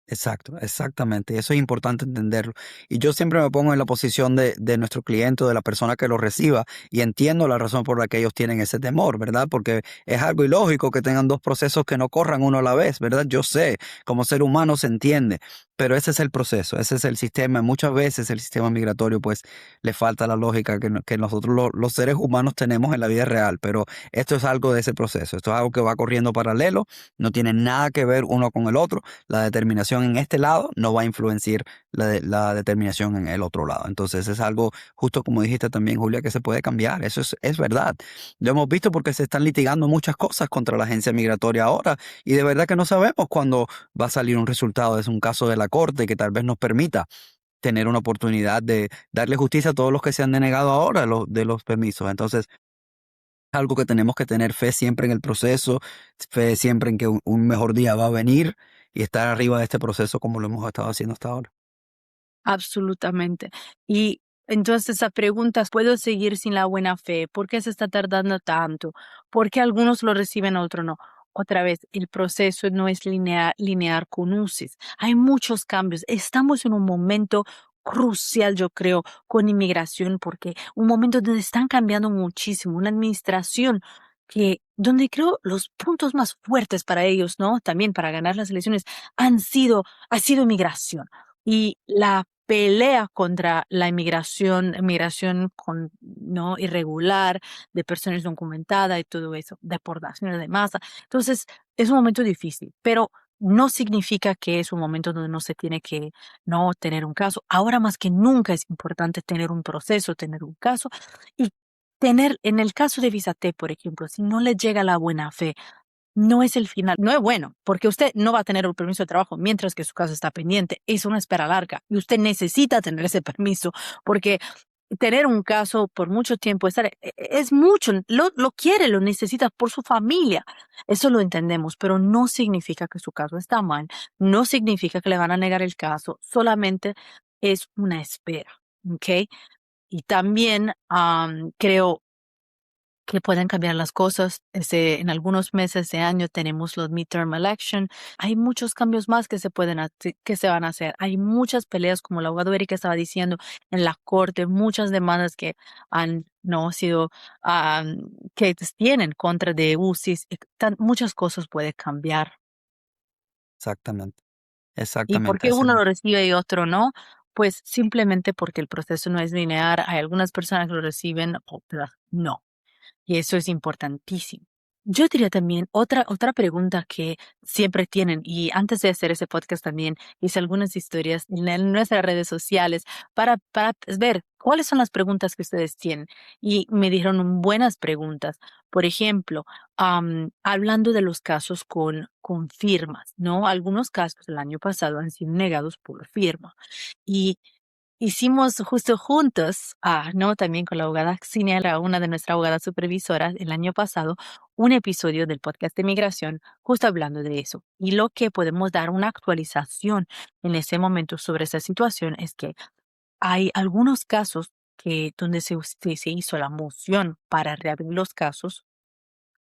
Exacto, exactamente. Y eso es importante entenderlo. Y yo siempre me pongo en la posición de nuestro cliente o de la persona que lo reciba, y entiendo la razón por la que ellos tienen ese temor, ¿verdad? Porque es algo ilógico que tengan dos procesos que no corran uno a la vez, ¿verdad? Yo sé, como ser humano se entiende. Pero ese es el proceso, ese es el sistema. Muchas veces el sistema migratorio pues le falta la lógica que nosotros los seres humanos tenemos en la vida real, pero esto es algo de ese proceso, esto es algo que va corriendo paralelo, no tiene nada que ver uno con el otro. La determinación en este lado no va a influenciar la determinación en el otro lado. Entonces es algo, justo como dijiste también, Julia, que se puede cambiar, eso es verdad. Lo hemos visto porque se están litigando muchas cosas contra la agencia migratoria ahora y de verdad que no sabemos cuándo va a salir un resultado. Es un caso de la corte que tal vez nos permita tener una oportunidad de darle justicia a todos los que se han denegado ahora de los permisos. Entonces, es algo que tenemos que tener fe siempre en el proceso, fe siempre en que un mejor día va a venir y estar arriba de este proceso como lo hemos estado haciendo hasta ahora. Absolutamente. Y entonces esa pregunta, ¿puedo seguir sin la buena fe? ¿Por qué se está tardando tanto? ¿Por qué algunos lo reciben, otros no? Otra vez, el proceso no es lineal con UCIS. Hay muchos cambios. Estamos en un momento crucial, yo creo, con inmigración, porque un momento donde están cambiando muchísimo, una administración donde creo los puntos más fuertes para ellos, ¿no? También para ganar las elecciones ha sido inmigración. Y la pelea contra la inmigración no irregular, de personas documentadas y todo eso, deportaciones de masa. Entonces, es un momento difícil, pero no significa que es un momento donde no se tiene que no tener un caso. Ahora más que nunca es importante tener un proceso, tener un caso y tener, en el caso de Visa T, por ejemplo, si no le llega la buena fe, no es el final, no es bueno, porque usted no va a tener el permiso de trabajo mientras que su caso está pendiente. Es una espera larga y usted necesita tener ese permiso porque tener un caso por mucho tiempo es mucho, lo quiere, lo necesita por su familia. Eso lo entendemos, pero no significa que su caso está mal, no significa que le van a negar el caso, solamente es una espera, ¿ok? Y también creo que pueden cambiar las cosas. En algunos meses de año tenemos los midterm election. Hay muchos cambios más que se van a hacer. Hay muchas peleas, como el abogado Erika estaba diciendo, en la corte, muchas demandas que han no sido, que tienen contra de UCIS. Muchas cosas pueden cambiar. Exactamente, ¿Y por exactamente. qué uno lo recibe y otro no? Pues simplemente porque el proceso no es lineal. Hay algunas personas que lo reciben, otras no. Y eso es importantísimo. Yo diría también otra pregunta que siempre tienen, y antes de hacer ese podcast también hice algunas historias en nuestras redes sociales para ver cuáles son las preguntas que ustedes tienen. Y me dijeron buenas preguntas. Por ejemplo, hablando de los casos con firmas, ¿no? Algunos casos el año pasado han sido negados por firma. Y hicimos justo juntos, ¿no? También con la abogada Xinia, era una de nuestras abogadas supervisoras el año pasado, un episodio del podcast de migración, justo hablando de eso. Y lo que podemos dar una actualización en ese momento sobre esa situación es que hay algunos casos donde se hizo la moción para reabrir los casos,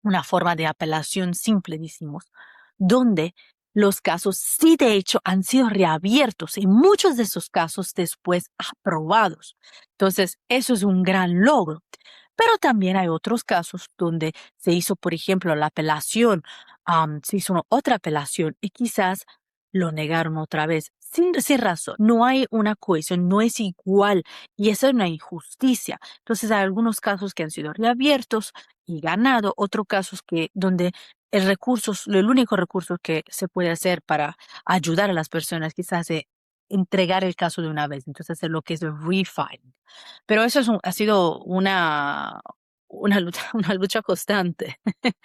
una forma de apelación simple, decimos, donde los casos sí de hecho han sido reabiertos y muchos de esos casos después aprobados. Entonces, eso es un gran logro. Pero también hay otros casos donde se hizo, por ejemplo, la apelación, se hizo otra apelación y quizás lo negaron otra vez sin razón. No hay una cohesión, no es igual y eso es una injusticia. Entonces hay algunos casos que han sido reabiertos y ganado, otros casos donde el único recurso que se puede hacer para ayudar a las personas quizás es entregar el caso de una vez, entonces hacer lo que es el refiling. Pero eso ha sido una lucha, una lucha constante,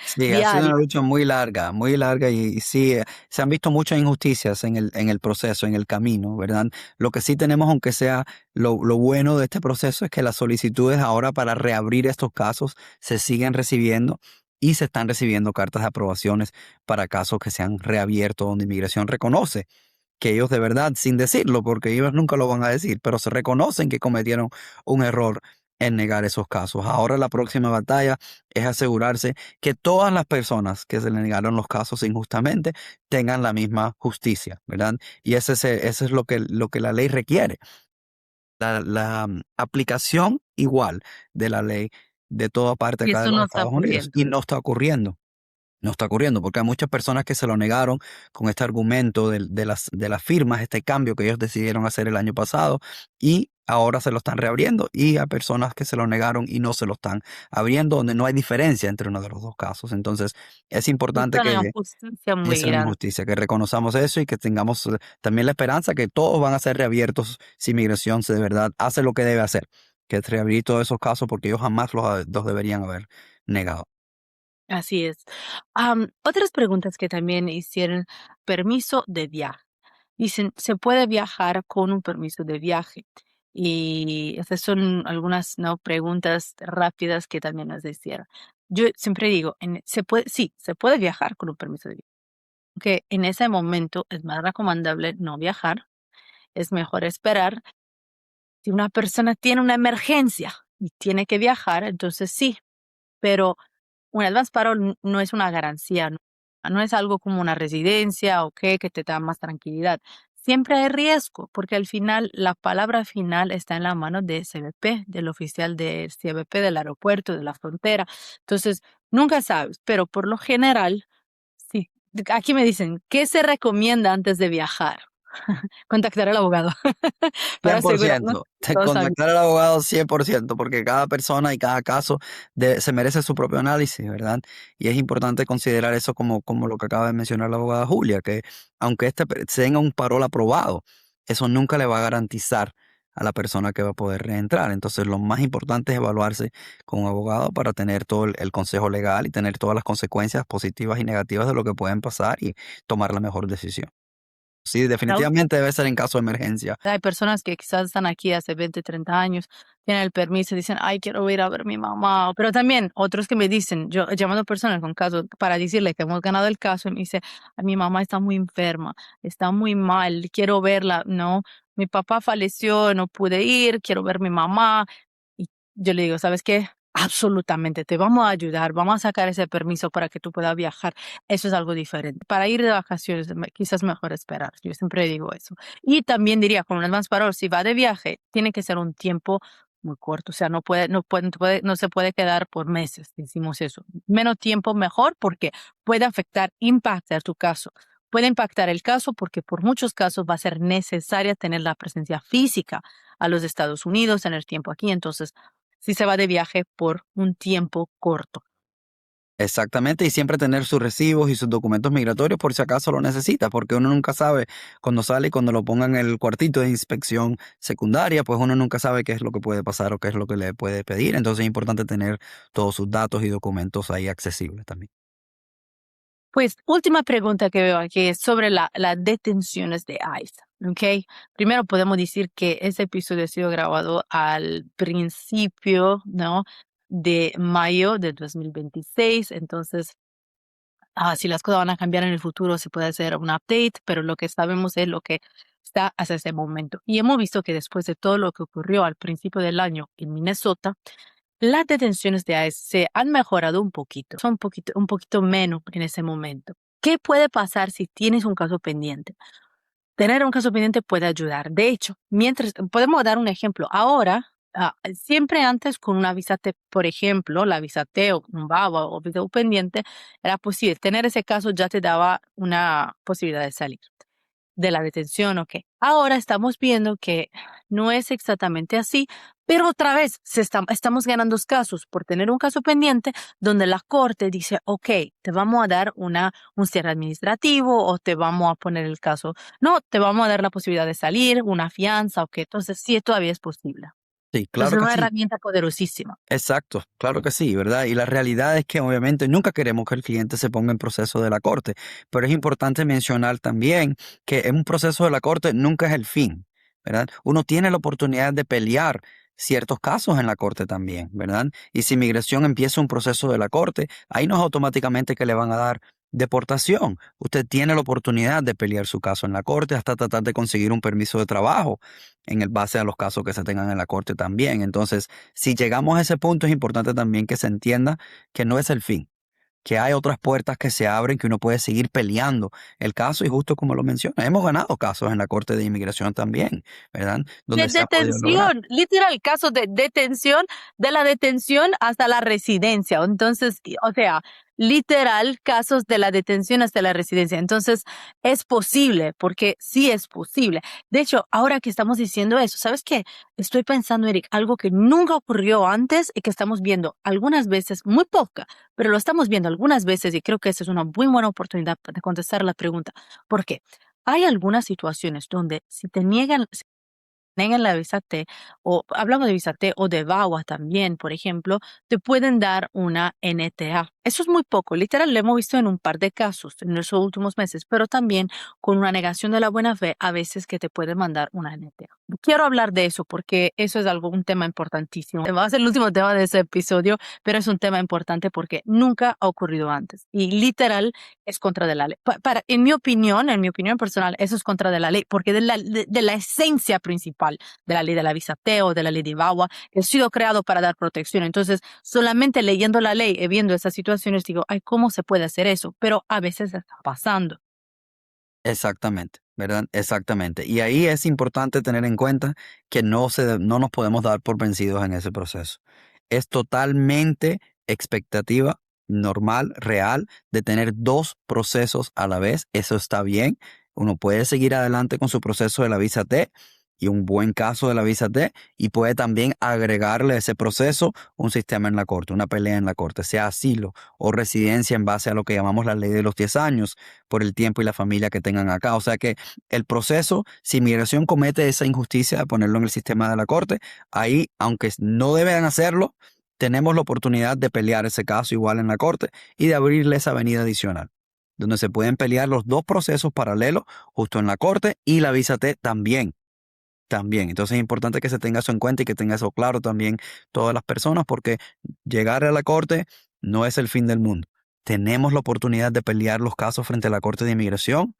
Sí, ha sido diaria. una lucha muy larga y sí, se han visto muchas injusticias en el proceso, en el camino, ¿verdad? Lo que sí tenemos, aunque sea lo bueno de este proceso, es que las solicitudes ahora para reabrir estos casos se siguen recibiendo y se están recibiendo cartas de aprobaciones para casos que se han reabierto, donde inmigración reconoce que ellos de verdad, sin decirlo, porque ellos nunca lo van a decir, pero se reconocen que cometieron un error en negar esos casos. Ahora la próxima batalla es asegurarse que todas las personas que se le negaron los casos injustamente tengan la misma justicia, ¿verdad? Y ese es lo que la ley requiere. La aplicación igual de la ley de toda parte Y acá de eso los no está Estados Unidos ocurriendo. y no está ocurriendo. no está ocurriendo, porque hay muchas personas que se lo negaron con este argumento de las firmas, este cambio que ellos decidieron hacer el año pasado y ahora se lo están reabriendo, y hay personas que se lo negaron y no se lo están abriendo, donde no hay diferencia entre uno de los dos casos. Entonces, es Es importante una que injusticia muy esa es la grande. injusticia, que reconozcamos eso y que tengamos también la esperanza que todos van a ser reabiertos si migración de verdad hace lo que debe hacer, que es reabrir todos esos casos, porque ellos jamás los deberían haber negado. Así es. Otras preguntas que también hicieron, permiso de viaje. Dicen, ¿se puede viajar con un permiso de viaje? Y esas son algunas, ¿no?, preguntas rápidas que también nos hicieron. Yo siempre digo, sí, se puede viajar con un permiso de viaje. Que en ese momento es más recomendable no viajar, es mejor esperar. Si una persona tiene una emergencia y tiene que viajar, entonces sí, pero un advance parole no es una garantía, no es algo como una residencia o qué, que te da más tranquilidad. Siempre hay riesgo, porque al final la palabra final está en la mano de CBP, del oficial de CBP del aeropuerto, de la frontera. Entonces, nunca sabes, pero por lo general, sí. Aquí me dicen, ¿qué se recomienda antes de viajar? Contactar al abogado para cien por asegurarnos ciento que todo está bien. Contactar al abogado 100%, porque cada persona y cada caso se merece su propio análisis, ¿verdad? Y es importante considerar eso como lo que acaba de mencionar la abogada Julia, que aunque tenga un parol aprobado, eso nunca le va a garantizar a la persona que va a poder reentrar. Entonces, lo más importante es evaluarse con un abogado para tener todo el consejo legal y tener todas las consecuencias positivas y negativas de lo que pueden pasar y tomar la mejor decisión. Sí, definitivamente debe ser en caso de emergencia. Hay personas que quizás están aquí hace 20, 30 años, tienen el permiso y dicen, ay, quiero ir a ver a mi mamá. Pero también otros que me dicen, yo llamando personas con casos para decirle que hemos ganado el caso, y me dice, "Ay, mi mamá está muy enferma, está muy mal, quiero verla. No, mi papá falleció, no pude ir, quiero ver a mi mamá". Y yo le digo, ¿sabes qué? Absolutamente, te vamos a ayudar, vamos a sacar ese permiso para que tú puedas viajar. Eso es algo diferente. Para ir de vacaciones, quizás mejor esperar. Yo siempre digo eso. Y también diría, con un advance parole, si va de viaje, tiene que ser un tiempo muy corto. O sea, no se puede quedar por meses. Decimos eso. Menos tiempo, mejor, porque puede impactar tu caso. Puede impactar el caso porque por muchos casos va a ser necesaria tener la presencia física a los Estados Unidos, tener tiempo aquí. Entonces, si se va de viaje por un tiempo corto. Exactamente, y siempre tener sus recibos y sus documentos migratorios por si acaso lo necesita, porque uno nunca sabe cuando sale y cuando lo pongan en el cuartito de inspección secundaria, pues uno nunca sabe qué es lo que puede pasar o qué es lo que le puede pedir. Entonces es importante tener todos sus datos y documentos ahí accesibles también. Pues, última pregunta que veo aquí es sobre las detenciones de ICE, ¿ok? Primero podemos decir que ese episodio ha sido grabado al principio, ¿no?, de mayo de 2026. Entonces, si las cosas van a cambiar en el futuro, se puede hacer un update, pero lo que sabemos es lo que está hasta ese momento. Y hemos visto que después de todo lo que ocurrió al principio del año en Minnesota, las detenciones de ICE se han mejorado un poquito, son un poquito menos en ese momento. ¿Qué puede pasar si tienes un caso pendiente? Tener un caso pendiente puede ayudar. De hecho, podemos dar un ejemplo. Ahora, siempre antes con una visa T, por ejemplo, la visa T o un BABA o visa U pendiente, era posible. Tener ese caso ya te daba una posibilidad de salir de la detención, ok. Ahora estamos viendo que no es exactamente así, pero otra vez estamos ganando casos por tener un caso pendiente donde la corte dice, ok, te vamos a dar un cierre administrativo o te vamos a poner el caso, no, te vamos a dar la posibilidad de salir, una fianza, ok. Entonces sí, todavía es posible. Sí, Entonces claro es que una sí. herramienta poderosísima. Exacto, claro que sí, ¿verdad? Y la realidad es que obviamente nunca queremos que el cliente se ponga en proceso de la corte, pero es importante mencionar también que en un proceso de la corte nunca es el fin, ¿verdad? Uno tiene la oportunidad de pelear ciertos casos en la corte también, ¿verdad? Y si inmigración empieza un proceso de la corte, ahí no es automáticamente que le van a dar deportación. Usted tiene la oportunidad de pelear su caso en la corte hasta tratar de conseguir un permiso de trabajo en el base a los casos que se tengan en la corte también. Entonces, si llegamos a ese punto, es importante también que se entienda que no es el fin, que hay otras puertas que se abren, que uno puede seguir peleando el caso y justo como lo menciona, hemos ganado casos en la Corte de Inmigración también, ¿verdad? De Donde se ha podido lograr. detención, literal, casos de detención, de la detención hasta la residencia. Entonces, o sea, literal casos de la detención hasta la residencia. Entonces, es posible, porque sí es posible. De hecho, ahora que estamos diciendo eso, ¿sabes qué? Estoy pensando, Eric, algo que nunca ocurrió antes y que estamos viendo algunas veces, muy poca, pero lo estamos viendo algunas veces y creo que esa es una muy buena oportunidad de contestar la pregunta. ¿Por qué? Hay algunas situaciones donde si te niegan la visa T, o hablamos de visa T o de VAWA también, por ejemplo, te pueden dar una NTA. Eso es muy poco, literal, lo hemos visto en un par de casos en los últimos meses, pero también con una negación de la buena fe, a veces que te pueden mandar una NTA. Quiero hablar de eso porque eso es un tema importantísimo. Va a ser el último tema de ese episodio, pero es un tema importante porque nunca ha ocurrido antes y literal es contra de la ley. En mi opinión personal, eso es contra de la ley porque de la esencia principal de la ley de la visa T o de la ley de VAWA, que ha sido creado para dar protección. Entonces, solamente leyendo la ley y viendo esas situaciones, digo, ay, ¿cómo se puede hacer eso? Pero a veces está pasando. Exactamente, ¿verdad? Exactamente. Y ahí es importante tener en cuenta que no nos podemos dar por vencidos en ese proceso. Es totalmente expectativa normal, real, de tener dos procesos a la vez. Eso está bien. Uno puede seguir adelante con su proceso de la visa T y un buen caso de la visa T y puede también agregarle a ese proceso un sistema en la corte, una pelea en la corte, sea asilo o residencia en base a lo que llamamos la ley de los 10 años por el tiempo y la familia que tengan acá. O sea que el proceso, si inmigración comete esa injusticia de ponerlo en el sistema de la corte, ahí, aunque no deben hacerlo, tenemos la oportunidad de pelear ese caso igual en la corte y de abrirle esa avenida adicional, donde se pueden pelear los dos procesos paralelos justo en la corte y la visa T también. También. Entonces es importante que se tenga eso en cuenta y que tenga eso claro también todas las personas, porque llegar a la corte no es el fin del mundo. Tenemos la oportunidad de pelear los casos frente a la Corte de Inmigración.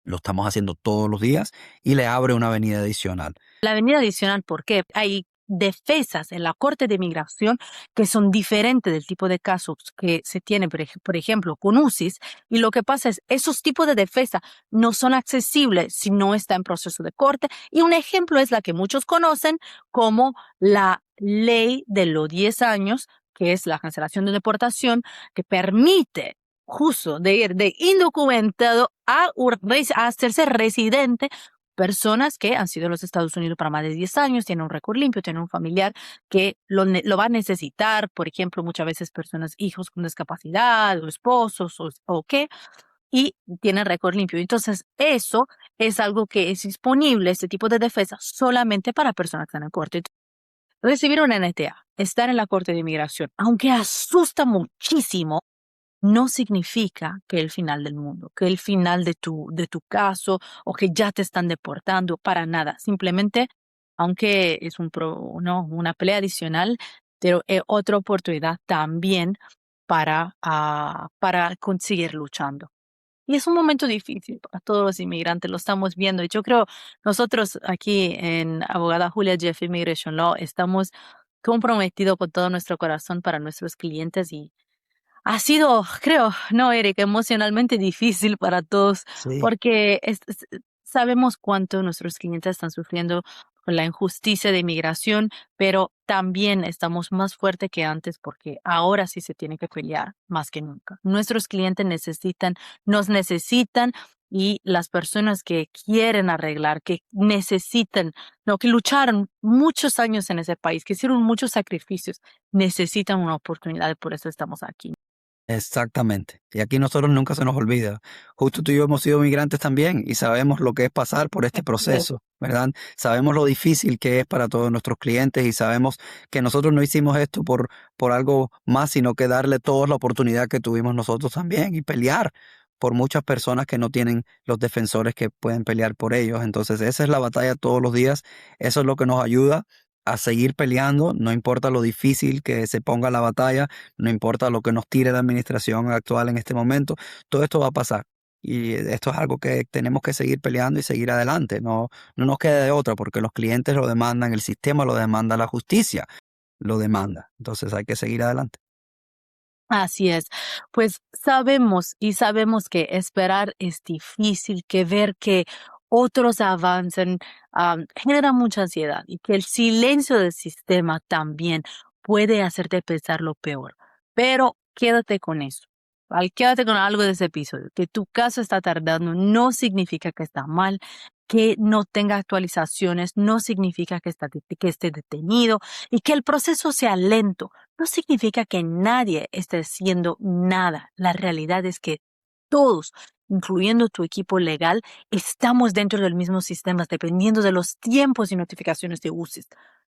Lo estamos haciendo todos los días y le abre una avenida adicional. La avenida adicional, ¿por qué? Hay defensas en la Corte de Migración que son diferentes del tipo de casos que se tiene, por ejemplo, con UCIS. Y lo que pasa es, esos tipos de defensa no son accesibles si no está en proceso de corte. Y un ejemplo es la que muchos conocen como la ley de los 10 años, que es la cancelación de deportación, que permite justo de ir de indocumentado a hacerse residente personas que han sido en los Estados Unidos para más de 10 años, tienen un récord limpio, tienen un familiar que lo va a necesitar, por ejemplo, muchas veces personas, hijos con discapacidad, o esposos, o qué, y tienen récord limpio. Entonces, eso es algo que es disponible, este tipo de defensa, solamente para personas que están en corte. Recibir una NTA, estar en la Corte de Inmigración, aunque asusta muchísimo, no significa que el final del mundo, que el final de tu caso o que ya te están deportando, para nada. Simplemente, aunque es una pelea adicional, pero es otra oportunidad también para conseguir luchando. Y es un momento difícil para todos los inmigrantes, lo estamos viendo. Y yo creo, nosotros aquí en Abogada Julia Jeff Immigration Law estamos comprometidos con todo nuestro corazón para nuestros clientes y ha sido, creo, no, Eric, emocionalmente difícil para todos Sí. porque sabemos cuánto nuestros clientes están sufriendo con la injusticia de inmigración, pero también estamos más fuertes que antes porque ahora sí se tiene que pelear más que nunca. Nuestros clientes nos necesitan y las personas que quieren arreglar, que necesitan, no, que lucharon muchos años en ese país, que hicieron muchos sacrificios, necesitan una oportunidad, por eso estamos aquí. Exactamente. Y aquí nosotros nunca se nos olvida. Justo tú y yo hemos sido migrantes también y sabemos lo que es pasar por este proceso, ¿verdad? Sabemos lo difícil que es para todos nuestros clientes y sabemos que nosotros no hicimos esto por algo más, sino que darle todos la oportunidad que tuvimos nosotros también y pelear por muchas personas que no tienen los defensores que pueden pelear por ellos. Entonces, esa es la batalla todos los días. Eso es lo que nos ayuda a seguir peleando, no importa lo difícil que se ponga la batalla, no importa lo que nos tire la administración actual en este momento, todo esto va a pasar. Y esto es algo que tenemos que seguir peleando y seguir adelante. No nos queda de otra porque los clientes lo demandan, el sistema lo demanda, la justicia lo demanda. Entonces hay que seguir adelante. Así es. Pues sabemos que esperar es difícil, que ver que otros avancen, genera mucha ansiedad y que el silencio del sistema también puede hacerte pensar lo peor. Pero quédate con eso. quédate con algo de ese episodio. Que tu caso está tardando no significa que está mal, que no tenga actualizaciones, no significa que esté detenido y que el proceso sea lento. No significa que nadie esté haciendo nada. La realidad es que todos, incluyendo tu equipo legal, estamos dentro del mismo sistema, dependiendo de los tiempos y notificaciones de UCIS.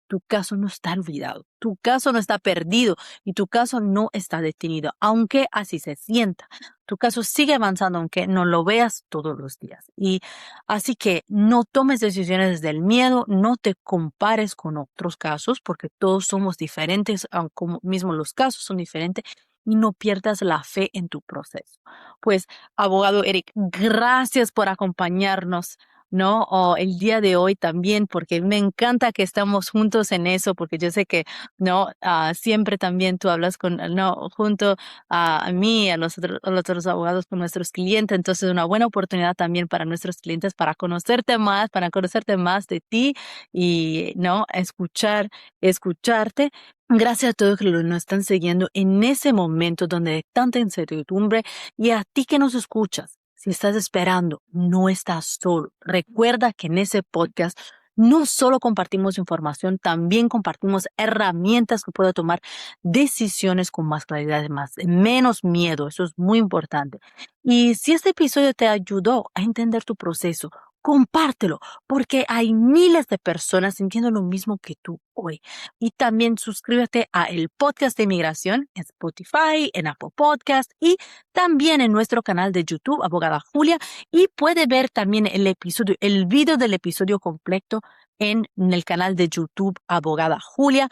Tu caso no está olvidado, tu caso no está perdido y tu caso no está detenido, aunque así se sienta. Tu caso sigue avanzando, aunque no lo veas todos los días. Y así que no tomes decisiones desde el miedo, no te compares con otros casos, porque todos somos diferentes, como mismo los casos son diferentes, y no pierdas la fe en tu proceso. Pues, abogado Eric, gracias por acompañarnos, ¿no? El día de hoy también, porque me encanta que estamos juntos en eso, porque yo sé que, ¿no? Siempre también tú hablas ¿no? Junto a mí, a los otros abogados con nuestros clientes, entonces una buena oportunidad también para nuestros clientes para conocerte más de ti y, ¿no? Escucharte. Gracias a todos que nos están siguiendo en ese momento donde hay tanta incertidumbre y a ti que nos escuchas. Si estás esperando, no estás solo. Recuerda que en ese podcast no solo compartimos información, también compartimos herramientas que puedan tomar decisiones con más claridad, menos miedo. Eso es muy importante. Y si este episodio te ayudó a entender tu proceso, compártelo, porque hay miles de personas sintiendo lo mismo que tú hoy. Y también suscríbete a el podcast de inmigración en Spotify, en Apple Podcast y también en nuestro canal de YouTube, Abogada Julia. Y puede ver también el video del episodio completo en el canal de YouTube, Abogada Julia.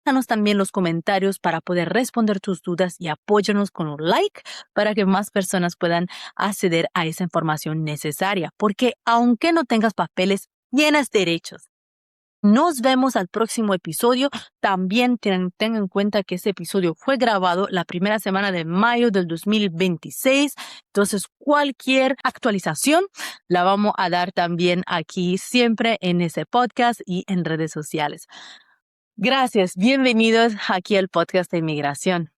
Déjanos también los comentarios para poder responder tus dudas y apóyanos con un like para que más personas puedan acceder a esa información necesaria. Porque aunque no tengas papeles, tienes derechos. Nos vemos al próximo episodio. También tengan en cuenta que este episodio fue grabado la primera semana de mayo del 2026. Entonces, cualquier actualización la vamos a dar también aquí siempre en ese podcast y en redes sociales. Gracias. Bienvenidos aquí al podcast de inmigración.